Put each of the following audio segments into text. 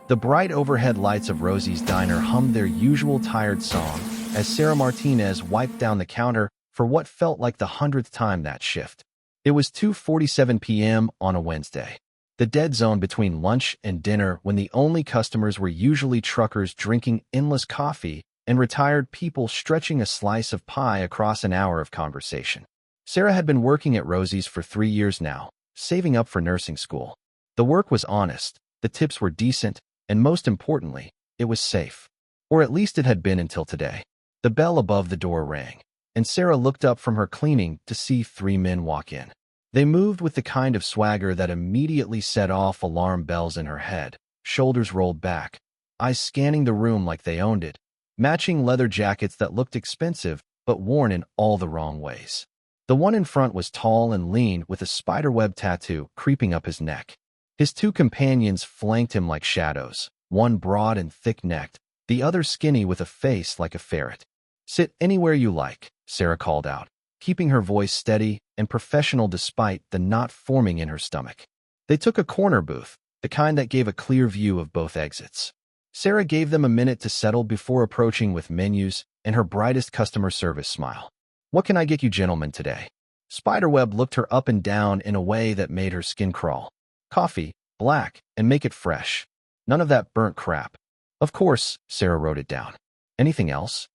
The bright overhead lights of Rosie's diner hummed their usual tired song as Sarah Martinez wiped down the counter for what felt like the 100th time that shift. It was 2:47 p.m. on a Wednesday, the dead zone between lunch and dinner when the only customers were usually truckers drinking endless coffee and retired people stretching a slice of pie across an hour of conversation. Sarah had been working at Rosie's for 3 years now, saving up for nursing school. The work was honest, the tips were decent, and most importantly, it was safe. Or at least it had been until today. The bell above the door rang, and Sarah looked up from her cleaning to see 3 men walk in. They moved with the kind of swagger that immediately set off alarm bells in her head, shoulders rolled back, eyes scanning the room like they owned it, matching leather jackets that looked expensive but worn in all the wrong ways. The one in front was tall and lean with a spiderweb tattoo creeping up his neck. His 2 companions flanked him like shadows, one broad and thick-necked, the other skinny with a face like a ferret. "Sit anywhere you like," Sarah called out, keeping her voice steady and professional despite the knot forming in her stomach. They took a corner booth, the kind that gave a clear view of both exits. Sarah gave them a minute to settle before approaching with menus and her brightest customer service smile. "What can I get you gentlemen today?" Spiderweb looked her up and down in a way that made her skin crawl. "Coffee, black, and make it fresh. None of that burnt crap." "Of course," Sarah wrote it down. "Anything else?"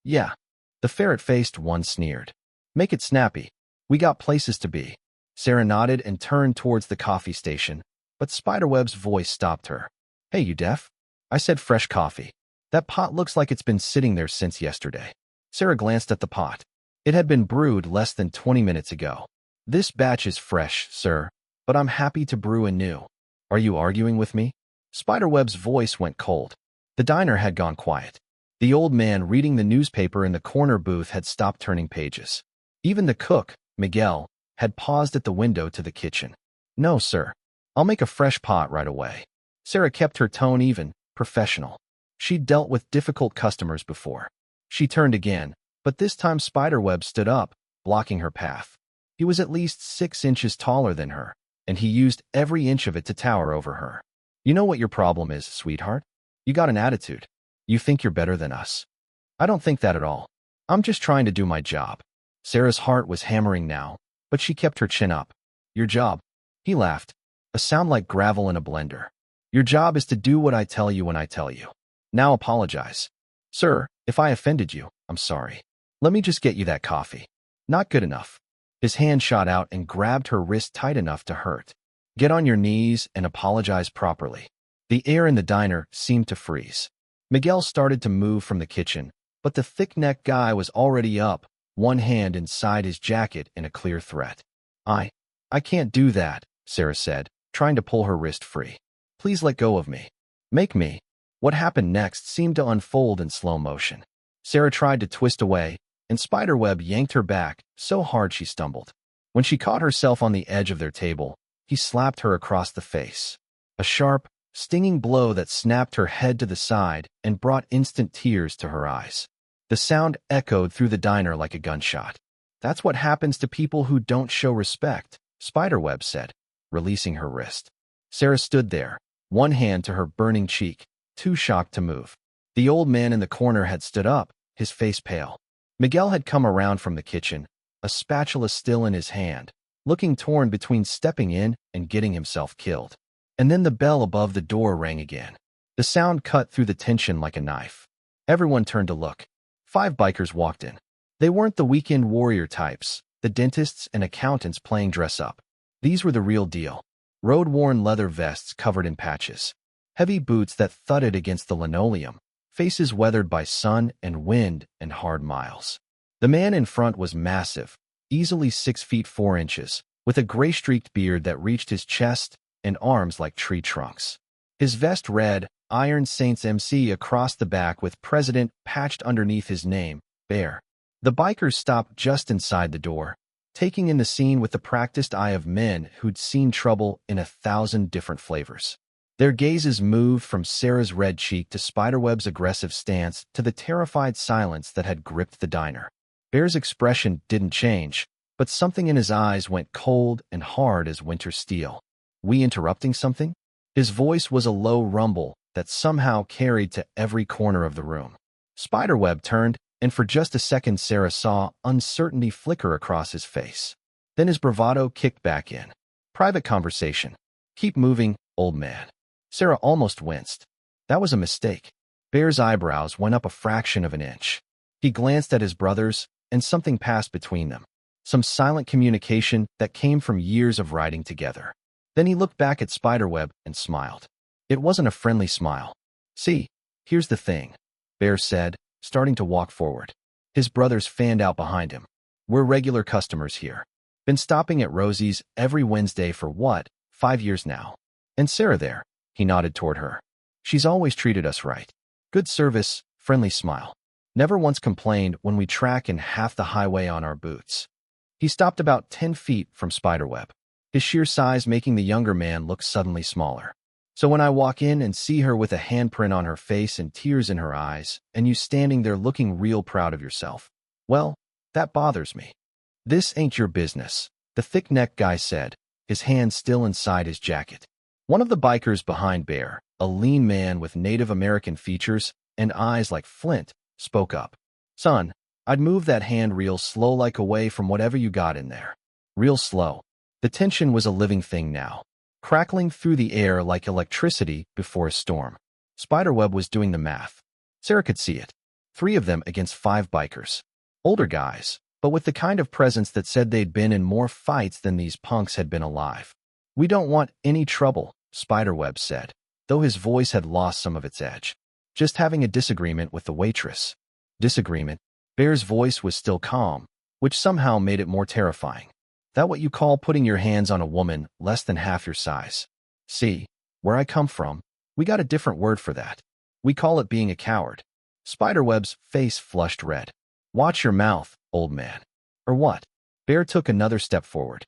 "Yeah." The ferret-faced one sneered. "Make it snappy. We got places to be." Sarah nodded and turned towards the coffee station, but Spiderweb's voice stopped her. "Hey, you deaf? I said fresh coffee. That pot looks like it's been sitting there since yesterday." Sarah glanced at the pot. It had been brewed less than 20 minutes ago. "This batch is fresh, sir, but I'm happy to brew anew. Are you arguing with me?" Spiderweb's voice went cold. The diner had gone quiet. The old man reading the newspaper in the corner booth had stopped turning pages. Even the cook, Miguel, had paused at the window to the kitchen. "No, sir. I'll make a fresh pot right away." Sarah kept her tone even, professional. She'd dealt with difficult customers before. She turned again, but this time Spiderweb stood up, blocking her path. He was at least 6 inches taller than her, and he used every inch of it to tower over her. "You know what your problem is, sweetheart? You got an attitude. You think you're better than us." "I don't think that at all. I'm just trying to do my job." Sarah's heart was hammering now, but she kept her chin up. "Your job?" He laughed, a sound like gravel in a blender. "Your job is to do what I tell you when I tell you. Now apologize." "Sir, if I offended you, I'm sorry. Let me just get you that coffee." "Not good enough." His hand shot out and grabbed her wrist tight enough to hurt. "Get on your knees and apologize properly." The air in the diner seemed to freeze. Miguel started to move from the kitchen, but the thick-necked guy was already up, one hand inside his jacket in a clear threat. I can't do that," Sarah said, trying to pull her wrist free. "Please let go of me." "Make me." What happened next seemed to unfold in slow motion. Sarah tried to twist away, and Spiderweb yanked her back so hard she stumbled. When she caught herself on the edge of their table, he slapped her across the face. A sharp, stinging blow that snapped her head to the side and brought instant tears to her eyes. The sound echoed through the diner like a gunshot. "That's what happens to people who don't show respect," Spiderweb said, releasing her wrist. Sarah stood there, one hand to her burning cheek, too shocked to move. The old man in the corner had stood up, his face pale. Miguel had come around from the kitchen, a spatula still in his hand, looking torn between stepping in and getting himself killed. And then the bell above the door rang again. The sound cut through the tension like a knife. Everyone turned to look. 5 bikers walked in. They weren't the weekend warrior types, the dentists and accountants playing dress-up. These were the real deal. Road-worn leather vests covered in patches. Heavy boots that thudded against the linoleum. Faces weathered by sun and wind and hard miles. The man in front was massive, easily 6 feet 4 inches, with a gray-streaked beard that reached his chest and arms like tree trunks. His vest read, Iron Saints MC across the back with President patched underneath his name, Bear. The bikers stopped just inside the door, taking in the scene with the practiced eye of men who'd seen trouble in 1,000 different flavors. Their gazes moved from Sarah's red cheek to Spiderweb's aggressive stance to the terrified silence that had gripped the diner. Bear's expression didn't change, but something in his eyes went cold and hard as winter steel. "We interrupting something?" His voice was a low rumble that somehow carried to every corner of the room. Spiderweb turned, and for just a second Sarah saw uncertainty flicker across his face. Then his bravado kicked back in. Private conversation. Keep moving, old man. Sarah almost winced. That was a mistake. Bear's eyebrows went up a fraction of an inch. He glanced at his brothers, and something passed between them. Some silent communication that came from years of riding together. Then he looked back at Spiderweb and smiled. It wasn't a friendly smile. See, here's the thing, Bear said, starting to walk forward. His brothers fanned out behind him. We're regular customers here. Been stopping at Rosie's every Wednesday for what, 5 years now. And Sarah there, he nodded toward her. She's always treated us right. Good service, friendly smile. Never once complained when we track in half the highway on our boots. He stopped about 10 feet from Spiderweb, his sheer size making the younger man look suddenly smaller. So when I walk in and see her with a handprint on her face and tears in her eyes, and you standing there looking real proud of yourself, well, that bothers me. This ain't your business, the thick-necked guy said, his hand still inside his jacket. One of the bikers behind Bear, a lean man with Native American features and eyes like flint, spoke up. Son, I'd move that hand real slow like away from whatever you got in there. Real slow. The tension was a living thing now, crackling through the air like electricity before a storm. Spiderweb was doing the math. Sarah could see it. 3 of them against 5 bikers. Older guys, but with the kind of presence that said they'd been in more fights than these punks had been alive. We don't want any trouble, Spiderweb said, though his voice had lost some of its edge. Just having a disagreement with the waitress. Disagreement? Bear's voice was still calm, which somehow made it more terrifying. That what you call putting your hands on a woman less than half your size? See, where I come from, we got a different word for that. We call it being a coward. Spiderweb's face flushed red. Watch your mouth, old man. Or what? Bear took another step forward.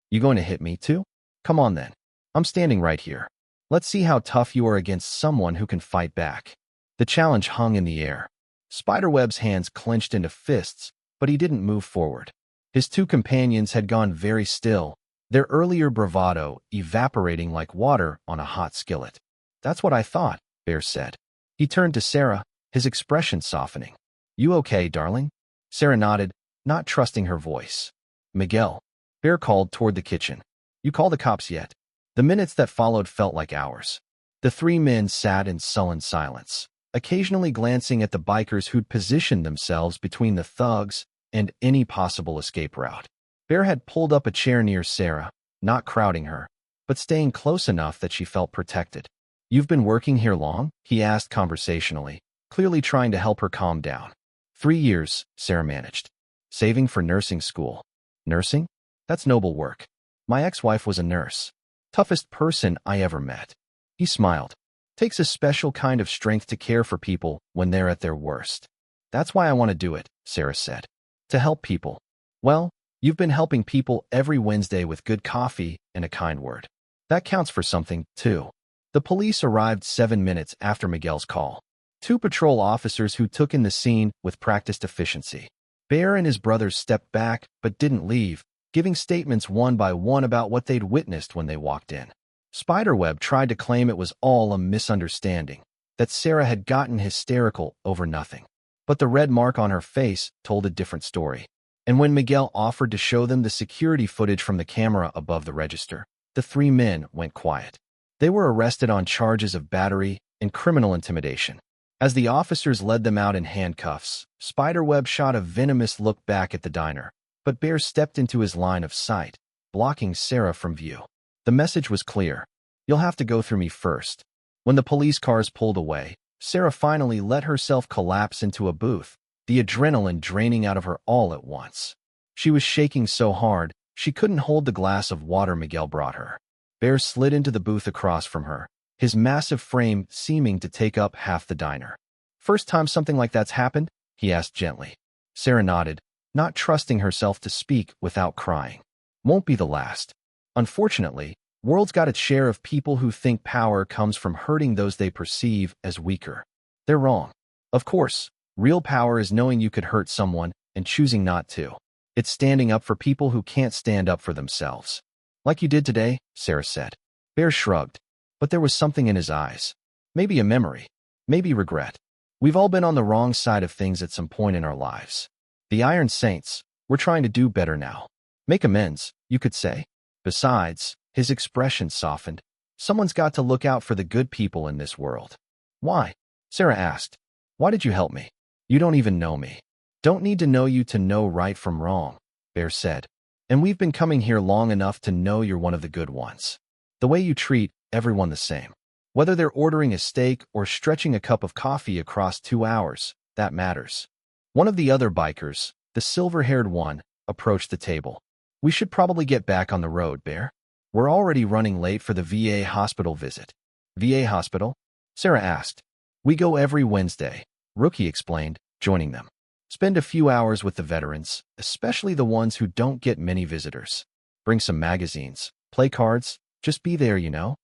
You going to hit me too? Come on then. I'm standing right here. Let's see how tough you are against someone who can fight back. The challenge hung in the air. Spiderweb's hands clenched into fists, but he didn't move forward. His 2 companions had gone very still, their earlier bravado evaporating like water on a hot skillet. That's what I thought, Bear said. He turned to Sarah, his expression softening. You okay, darling? Sarah nodded, not trusting her voice. Miguel, Bear called toward the kitchen. You call the cops yet? The minutes that followed felt like hours. The 3 men sat in sullen silence, occasionally glancing at the bikers who'd positioned themselves between the thugs and any possible escape route. Bear had pulled up a chair near Sarah, not crowding her, but staying close enough that she felt protected. You've been working here long? He asked conversationally, clearly trying to help her calm down. 3 years, Sarah managed. Saving for nursing school. Nursing? That's noble work. My ex-wife was a nurse. Toughest person I ever met. He smiled. Takes a special kind of strength to care for people when they're at their worst. That's why I want to do it, Sarah said. To help people. Well, you've been helping people every Wednesday with good coffee and a kind word. That counts for something, too. The police arrived 7 minutes after Miguel's call. 2 patrol officers who took in the scene with practiced efficiency. Bear and his brothers stepped back but didn't leave, giving statements one by one about what they'd witnessed when they walked in. Spiderweb tried to claim it was all a misunderstanding, that Sarah had gotten hysterical over nothing. But the red mark on her face told a different story. And when Miguel offered to show them the security footage from the camera above the register, the 3 men went quiet. They were arrested on charges of battery and criminal intimidation. As the officers led them out in handcuffs, Spiderweb shot a venomous look back at the diner. But Bear stepped into his line of sight, blocking Sarah from view. The message was clear. You'll have to go through me first. When the police cars pulled away, Sarah finally let herself collapse into a booth, the adrenaline draining out of her all at once. She was shaking so hard, she couldn't hold the glass of water Miguel brought her. Bear slid into the booth across from her, his massive frame seeming to take up half the diner. First time something like that's happened? He asked gently. Sarah nodded, not trusting herself to speak without crying. Won't be the last. Unfortunately, world's got its share of people who think power comes from hurting those they perceive as weaker. They're wrong. Of course, real power is knowing you could hurt someone and choosing not to. It's standing up for people who can't stand up for themselves. Like you did today, Sarah said. Bear shrugged, but there was something in his eyes. Maybe a memory. Maybe regret. We've all been on the wrong side of things at some point in our lives. The Iron Saints, we're trying to do better now. Make amends, you could say. Besides, his expression softened. Someone's got to look out for the good people in this world. Why? Sarah asked. Why did you help me? You don't even know me. Don't need to know you to know right from wrong, Bear said. And we've been coming here long enough to know you're one of the good ones. The way you treat everyone the same. Whether they're ordering a steak or stretching a cup of coffee across 2 hours, that matters. One of the other bikers, the silver-haired one, approached the table. We should probably get back on the road, Bear. We're already running late for the VA hospital visit. VA hospital? Sarah asked. We go every Wednesday, Rookie explained, joining them. Spend a few hours with the veterans, especially the ones who don't get many visitors. Bring some magazines, play cards, just be there, you know.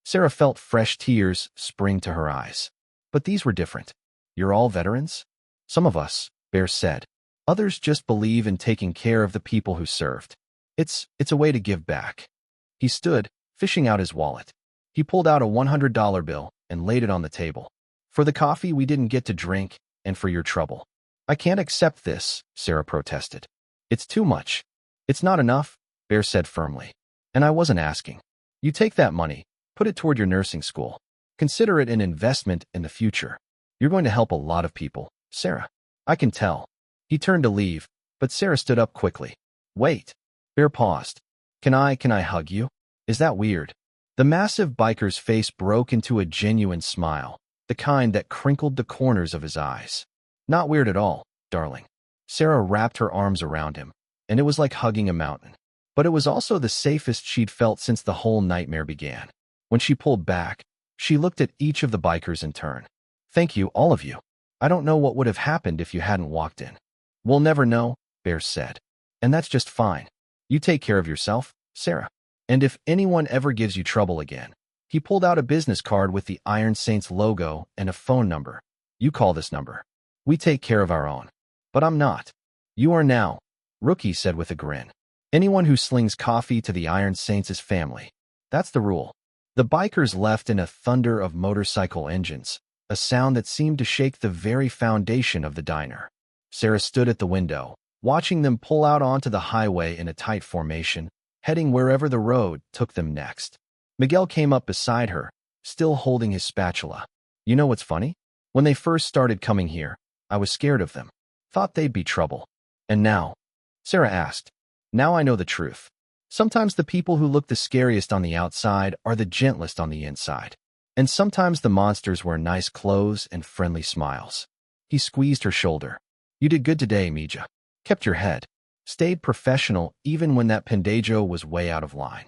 Sarah felt fresh tears spring to her eyes. But these were different. You're all veterans? Some of us, Bear said. Others just believe in taking care of the people who served. It's a way to give back. He stood, fishing out his wallet. He pulled out a $100 bill and laid it on the table. For the coffee we didn't get to drink, and for your trouble. I can't accept this, Sarah protested. It's too much. It's not enough, Bear said firmly. And I wasn't asking. You take that money, put it toward your nursing school. Consider it an investment in the future. You're going to help a lot of people, Sarah. I can tell. He turned to leave, but Sarah stood up quickly. Wait. Bear paused. Can I hug you? Is that weird? The massive biker's face broke into a genuine smile, the kind that crinkled the corners of his eyes. Not weird at all, darling. Sarah wrapped her arms around him, and it was like hugging a mountain. But it was also the safest she'd felt since the whole nightmare began. When she pulled back, she looked at each of the bikers in turn. Thank you, all of you. I don't know what would have happened if you hadn't walked in. We'll never know, Bear said. And that's just fine. You take care of yourself, Sarah. And if anyone ever gives you trouble again, he pulled out a business card with the Iron Saints logo and a phone number. You call this number. We take care of our own. But I'm not. You are now, Rookie said with a grin. Anyone who slings coffee to the Iron Saints is family. That's the rule. The bikers left in a thunder of motorcycle engines, a sound that seemed to shake the very foundation of the diner. Sarah stood at the window, watching them pull out onto the highway in a tight formation, heading wherever the road took them next. Miguel came up beside her, still holding his spatula. You know what's funny? When they first started coming here, I was scared of them. Thought they'd be trouble. And now? Sarah asked. Now I know the truth. Sometimes the people who look the scariest on the outside are the gentlest on the inside. And sometimes the monsters wear nice clothes and friendly smiles. He squeezed her shoulder. You did good today, Mija. Kept your head. Stayed professional even when that pendejo was way out of line.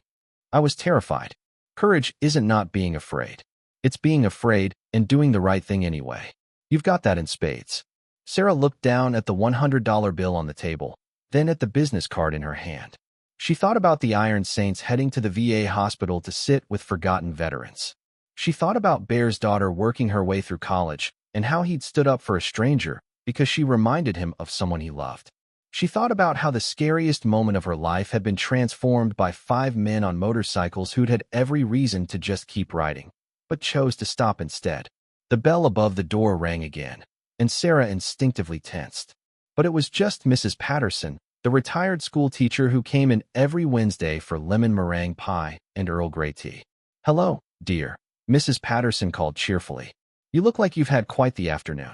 I was terrified. Courage isn't not being afraid. It's being afraid and doing the right thing anyway. You've got that in spades. Sarah looked down at the $100 bill on the table, then at the business card in her hand. She thought about the Iron Saints heading to the VA hospital to sit with forgotten veterans. She thought about Bear's daughter working her way through college and how he'd stood up for a stranger because she reminded him of someone he loved. She thought about how the scariest moment of her life had been transformed by 5 men on motorcycles who'd had every reason to just keep riding, but chose to stop instead. The bell above the door rang again, and Sarah instinctively tensed. But it was just Mrs. Patterson, the retired school teacher who came in every Wednesday for lemon meringue pie and Earl Grey tea. Hello, dear, Mrs. Patterson called cheerfully. You look like you've had quite the afternoon.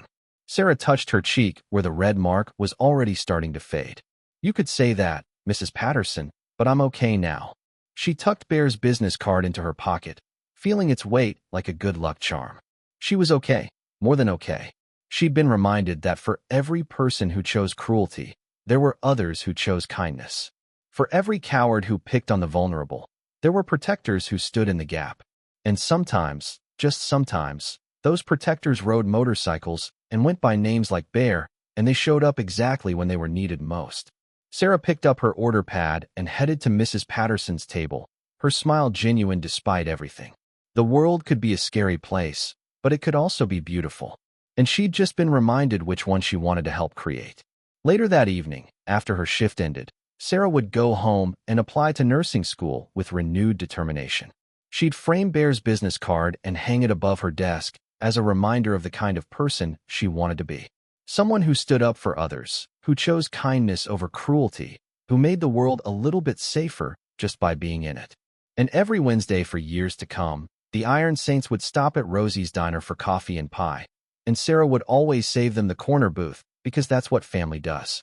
Sarah touched her cheek where the red mark was already starting to fade. You could say that, Mrs. Patterson, but I'm okay now. She tucked Bear's business card into her pocket, feeling its weight like a good luck charm. She was okay, more than okay. She'd been reminded that for every person who chose cruelty, there were others who chose kindness. For every coward who picked on the vulnerable, there were protectors who stood in the gap. And sometimes, just sometimes, those protectors rode motorcycles and went by names like Bear, and they showed up exactly when they were needed most. Sarah picked up her order pad and headed to Mrs. Patterson's table, her smile genuine despite everything. The world could be a scary place, but it could also be beautiful. And she'd just been reminded which one she wanted to help create. Later that evening, after her shift ended, Sarah would go home and apply to nursing school with renewed determination. She'd frame Bear's business card and hang it above her desk as a reminder of the kind of person she wanted to be. Someone who stood up for others, who chose kindness over cruelty, who made the world a little bit safer just by being in it. And every Wednesday for years to come, the Iron Saints would stop at Rosie's diner for coffee and pie, and Sarah would always save them the corner booth because that's what family does.